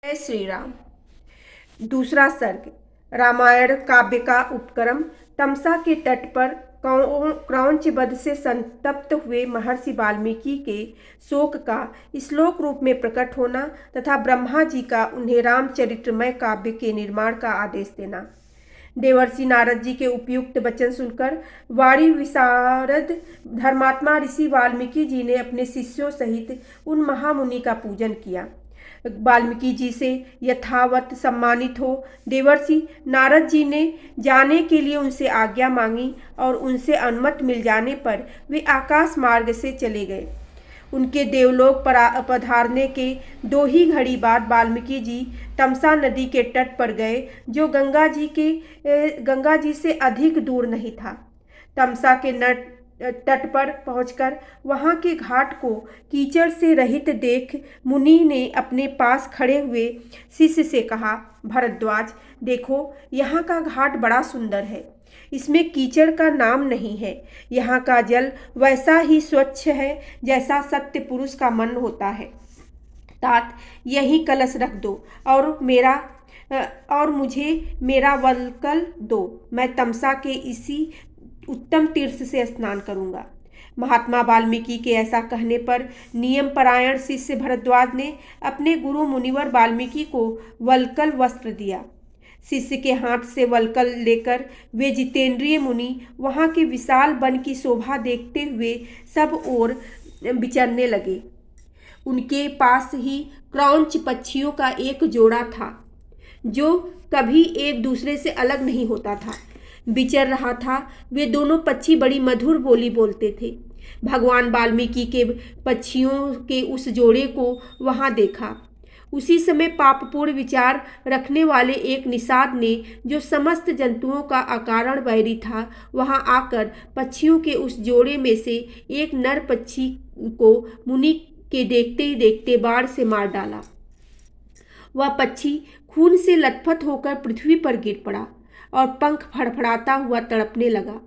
जय श्री राम। दूसरा सर्ग। रामायण काव्य का उपक्रम। तमसा के तट पर क्रौंच वध से संतप्त हुए महर्षि वाल्मीकि के शोक का श्लोक रूप में प्रकट होना तथा ब्रह्मा जी का उन्हें रामचरितमय काव्य के निर्माण का आदेश देना। देवर्षि नारद जी के उपयुक्त वचन सुनकर वाणी विशारद धर्मात्मा ऋषि वाल्मीकि जी ने अपने शिष्यों सहित उन महामुनि का पूजन किया। वाल्मीकि जी से यथावत सम्मानित हो देवर्षि नारद जी ने जाने के लिए उनसे आज्ञा मांगी और उनसे अनुमति मिल जाने पर वे आकाश मार्ग से चले गए। उनके देवलोक पर पधारने के 2 ही घड़ी बाद वाल्मीकि जी तमसा नदी के तट पर गए, जो गंगा जी से अधिक दूर नहीं था। तमसा के तट पर पहुंचकर वहां के घाट को कीचड़ से रहित देख मुनि ने अपने पास खड़े हुए शिष्य से कहा, भरद्वाज, देखो यहाँ का घाट बड़ा सुंदर है। इसमें कीचड़ का नाम नहीं है। यहाँ का जल वैसा ही स्वच्छ है जैसा सत्य पुरुष का मन होता है। तात यही कलश रख दो और मुझे मेरा वल्कल दो। मैं तमसा के इसी उत्तम तीर्थ से स्नान करूंगा। महात्मा वाल्मीकि के ऐसा कहने पर नियम परायण शिष्य भरद्वाज ने अपने गुरु मुनिवर वाल्मीकि को वल्कल वस्त्र दिया। शिष्य के हाथ से वल्कल लेकर वे जितेंद्रिय मुनि वहां के विशाल वन की शोभा देखते हुए सब ओर विचरने लगे। उनके पास ही क्रौंच पक्षियों का एक जोड़ा था, जो कभी एक दूसरे से अलग नहीं होता था। विचर रहा था। वे दोनों पक्षी बड़ी मधुर बोली बोलते थे। भगवान वाल्मीकि के पक्षियों के उस जोड़े को वहां देखा। उसी समय पापपूर्ण विचार रखने वाले एक निषाद ने, जो समस्त जंतुओं का अकारण वैरी था, वहां आकर पक्षियों के उस जोड़े में से एक नर पक्षी को मुनि के देखते ही देखते बाण से मार डाला। वह पक्षी खून से लथपथ होकर पृथ्वी पर गिर पड़ा और पंख फड़फड़ाता हुआ तड़पने लगा।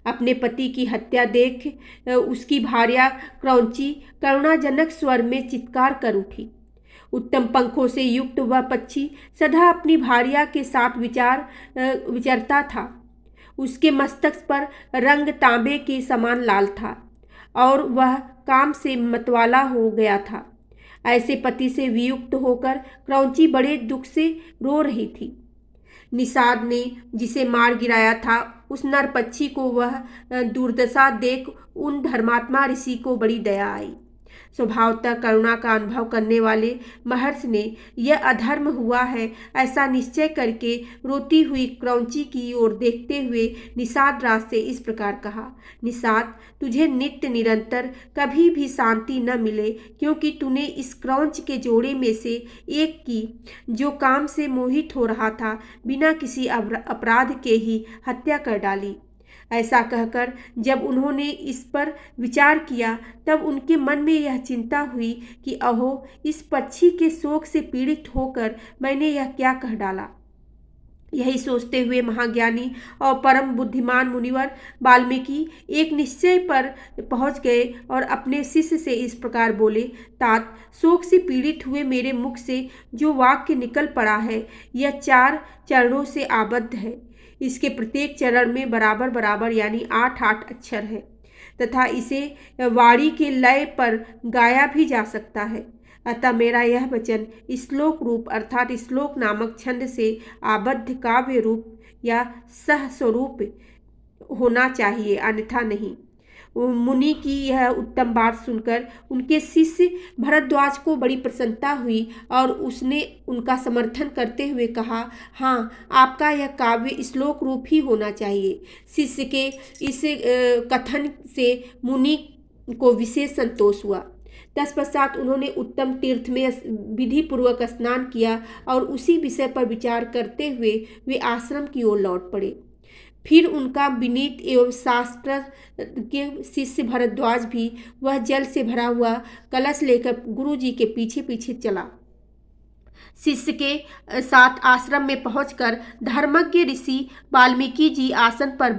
अपने पति की हत्या देख उसकी भार्या क्रौंची करुणाजनक स्वर में चित्कार कर उठी। उत्तम पंखों से युक्त वह पक्षी सदा अपनी भार्या के साथ विचरता था। उसके मस्तक पर रंग तांबे के समान लाल था और वह काम से मतवाला हो गया था। ऐसे पति से वियुक्त होकर क्रौंची बड़े दुख से रो रही थी। निषाद ने जिसे मार गिराया था, उस नर पक्षी को वह दुर्दशा देख उन धर्मात्मा ऋषि को बड़ी दया आई। स्वभावतः करुणा का अनुभव करने वाले महर्षि ने यह अधर्म हुआ है ऐसा निश्चय करके रोती हुई क्रौंची की ओर देखते हुए निषाद राज से इस प्रकार कहा, निषाद, तुझे नित्य निरंतर कभी भी शांति न मिले, क्योंकि तूने इस क्रौंच के जोड़े में से एक की, जो काम से मोहित हो रहा था, बिना किसी अपराध के ही हत्या कर डाली। ऐसा कहकर जब उन्होंने इस पर विचार किया, तब उनके मन में यह चिंता हुई कि अहो, इस पक्षी के शोक से पीड़ित होकर मैंने यह क्या कह डाला। यही सोचते हुए महाज्ञानी और परम बुद्धिमान मुनिवर वाल्मीकि एक निश्चय पर पहुंच गए और अपने शिष्य से इस प्रकार बोले, तात, शोक से पीड़ित हुए मेरे मुख से जो वाक्य निकल पड़ा है, यह 4 चरणों से आबद्ध है। इसके प्रत्येक चरण में बराबर बराबर यानी 8-8 अक्षर है तथा इसे वाणी के लय पर गाया भी जा सकता है। अतः मेरा यह वचन श्लोक रूप अर्थात श्लोक नामक छंद से आबद्ध काव्य रूप या सह स्वरूप होना चाहिए, अन्यथा नहीं। मुनि की यह उत्तम बात सुनकर उनके शिष्य भरद्वाज को बड़ी प्रसन्नता हुई और उसने उनका समर्थन करते हुए कहा, हाँ, आपका यह काव्य श्लोक रूप ही होना चाहिए। शिष्य के इस कथन से मुनि को विशेष संतोष हुआ। तत्पश्चात उन्होंने उत्तम तीर्थ में विधि पूर्वक स्नान किया और उसी विषय पर विचार करते हुए वे आश्रम की ओर लौट पड़े। फिर उनका विनीत एवं शास्त्र के शिष्य भरद्वाज भी वह जल से भरा हुआ कलश लेकर गुरु जी के पीछे पीछे चला। शिष्य के साथ आश्रम में पहुंचकर धर्मज्ञ ऋषि वाल्मीकि जी आसन पर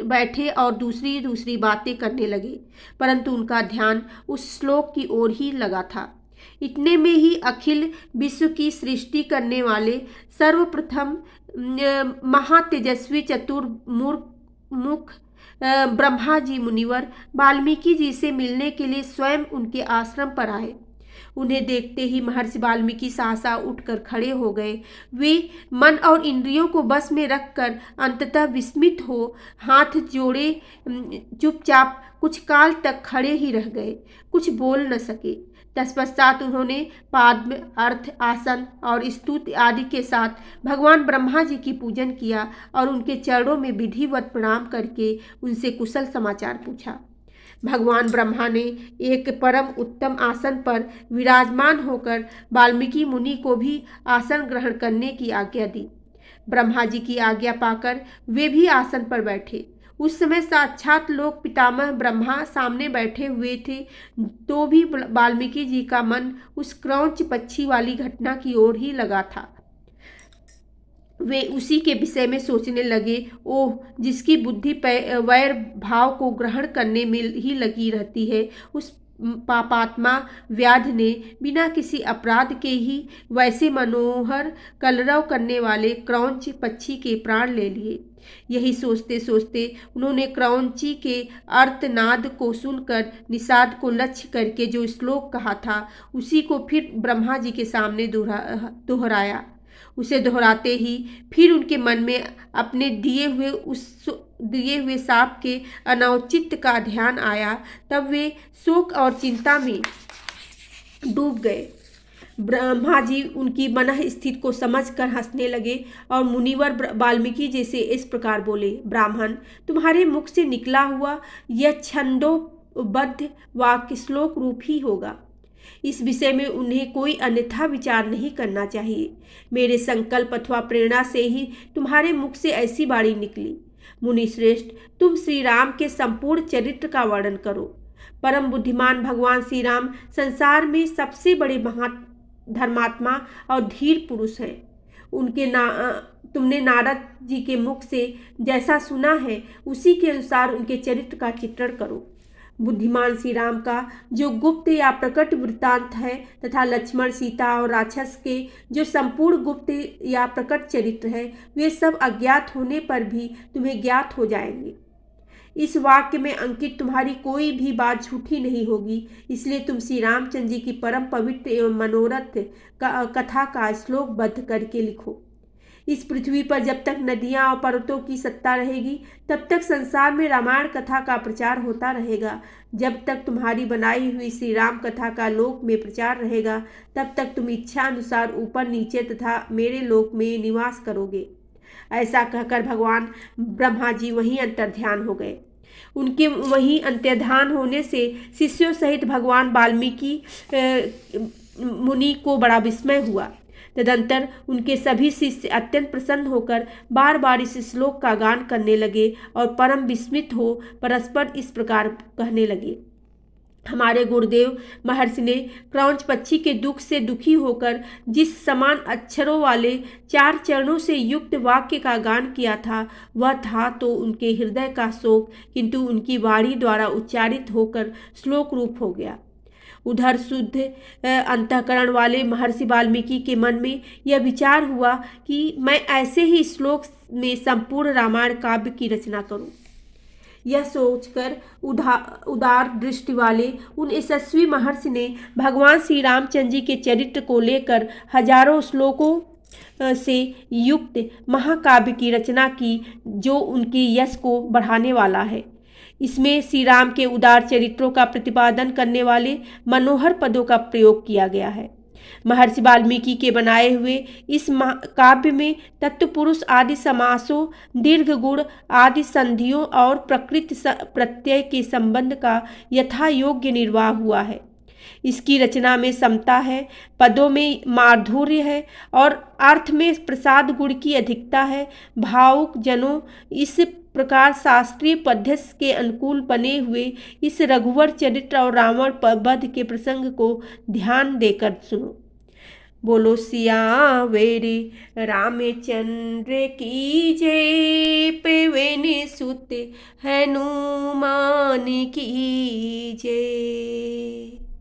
बैठे और दूसरी बातें करने लगे, परंतु उनका ध्यान उस श्लोक की ओर ही लगा था। इतने में ही अखिल विश्व की सृष्टि करने वाले सर्वप्रथम महातेजस्वी चतुर्मुख ब्रह्मा जी मुनिवर वाल्मीकि जी से मिलने के लिए स्वयं उनके आश्रम पर आए। उन्हें देखते ही महर्षि वाल्मीकि सहसा उठकर खड़े हो गए। वे मन और इंद्रियों को बस में रखकर अंततः विस्मित हो हाथ जोड़े चुपचाप कुछ काल तक खड़े ही रह गए, कुछ बोल न सके। तत्पश्चात उन्होंने पाद्म अर्थ आसन और स्तुति आदि के साथ भगवान ब्रह्मा जी की पूजन किया और उनके चरणों में विधिवत प्रणाम करके उनसे कुशल समाचार पूछा। भगवान ब्रह्मा ने एक परम उत्तम आसन पर विराजमान होकर वाल्मीकि मुनि को भी आसन ग्रहण करने की आज्ञा दी। ब्रह्मा जी की आज्ञा पाकर वे भी आसन पर बैठे। उस समय साक्षात लोक पितामह ब्रह्मा सामने बैठे हुए थे, तो भी वाल्मीकि जी का मन उस क्रौंच पक्षी वाली घटना की ओर ही लगा था। वे उसी के विषय में सोचने लगे। ओह, जिसकी बुद्धि वैर भाव को ग्रहण करने में ही लगी रहती है, उस पापात्मा व्याध ने बिना किसी अपराध के ही वैसे मनोहर कलरव करने वाले क्रौंच पक्षी के प्राण ले लिए। यही सोचते सोचते उन्होंने क्रौंची के अर्थनाद को सुनकर निषाद को लक्ष्य करके जो श्लोक कहा था, उसी को फिर ब्रह्मा जी के सामने दोहराया। उसे दोहराते ही फिर उनके मन में अपने दिए हुए शाप के अनौचित्य का ध्यान आया। तब वे शोक और चिंता में डूब गए। ब्रह्मा जी उनकी मनः स्थिति को समझकर हंसने लगे और मुनिवर वाल्मीकि जी से इस प्रकार बोले, ब्राह्मण, तुम्हारे मुख से निकला हुआ यह छंदोबद्ध वाक्य श्लोक रूप ही होगा। इस विषय में उन्हें कोई अन्यथा विचार नहीं करना चाहिए। मेरे संकल्प अथवा प्रेरणा से ही तुम्हारे मुख से ऐसी वाणी निकली। मुनि श्रेष्ठ, तुम श्री राम के संपूर्ण चरित्र का वर्णन करो। परम बुद्धिमान भगवान श्री राम संसार में सबसे बड़े धर्मात्मा और धीर पुरुष हैं। तुमने नारद जी के मुख से जैसा सुना है, उसी के अनुसार उनके चरित्र का चित्रण करो। बुद्धिमान श्री राम का जो गुप्त या प्रकट वृत्तांत है तथा लक्ष्मण, सीता और राक्षस के जो संपूर्ण गुप्त या प्रकट चरित्र है, वे सब अज्ञात होने पर भी तुम्हें ज्ञात हो जाएंगे। इस वाक्य में अंकित तुम्हारी कोई भी बात झूठी नहीं होगी, इसलिए तुम श्री रामचंद्र जी की परम पवित्र एवं मनोरथ कथा का श्लोकबद्ध करके लिखो। इस पृथ्वी पर जब तक नदियां और पर्वतों की सत्ता रहेगी, तब तक संसार में रामायण कथा का प्रचार होता रहेगा। जब तक तुम्हारी बनाई हुई श्री राम कथा का लोक में प्रचार रहेगा, तब तक तुम इच्छा अनुसार ऊपर नीचे तथा मेरे लोक में निवास करोगे। ऐसा कहकर भगवान ब्रह्मा जी वहीं अंतर्ध्यान हो गए। उनके वहीं अंतर्ध्यान होने से शिष्यों सहित भगवान वाल्मीकि मुनि को बड़ा विस्मय हुआ। तदंतर उनके सभी शिष्य अत्यंत प्रसन्न होकर बार बार इस श्लोक का गान करने लगे और परम विस्मित हो परस्पर इस प्रकार कहने लगे। हमारे गुरुदेव महर्षि ने क्रौंच पक्षी के दुख से दुखी होकर जिस समान अक्षरों वाले 4 चरणों से युक्त वाक्य का गान किया था, वह था तो उनके हृदय का शोक, किंतु उनकी वाणी द्वारा उच्चारित होकर श्लोक रूप हो गया। उधर शुद्ध अंतःकरण वाले महर्षि वाल्मीकि के मन में यह विचार हुआ कि मैं ऐसे ही श्लोक में संपूर्ण रामायण काव्य की रचना करूं। यह सोचकर उदार दृष्टि वाले उन यशस्वी महर्षि ने भगवान श्री रामचंद्र जी के चरित्र को लेकर हजारों श्लोकों से युक्त महाकाव्य की रचना की, जो उनके यश को बढ़ाने वाला है। इसमें श्री राम के उदार चरित्रों का प्रतिपादन करने वाले मनोहर पदों का प्रयोग किया गया है। महर्षि वाल्मीकि के बनाए हुए इस काव्य में तत्पुरुष आदि समासों, दीर्घ गुण आदि संधियों और प्रकृति प्रत्यय के संबंध का यथा योग्य निर्वाह हुआ है। इसकी रचना में समता है, पदों में माधुर्य है और अर्थ में प्रसाद गुण की अधिकता है। भावुक जनों इस प्रकार शास्त्रीय पद्धति के अनुकूल बने हुए इस रघुवर चरित्र और रावण वध के प्रसंग को ध्यान देकर सुनो। बोलो सियावेरी रामचंद्र की जय, पवन सुत हनुमान की जय।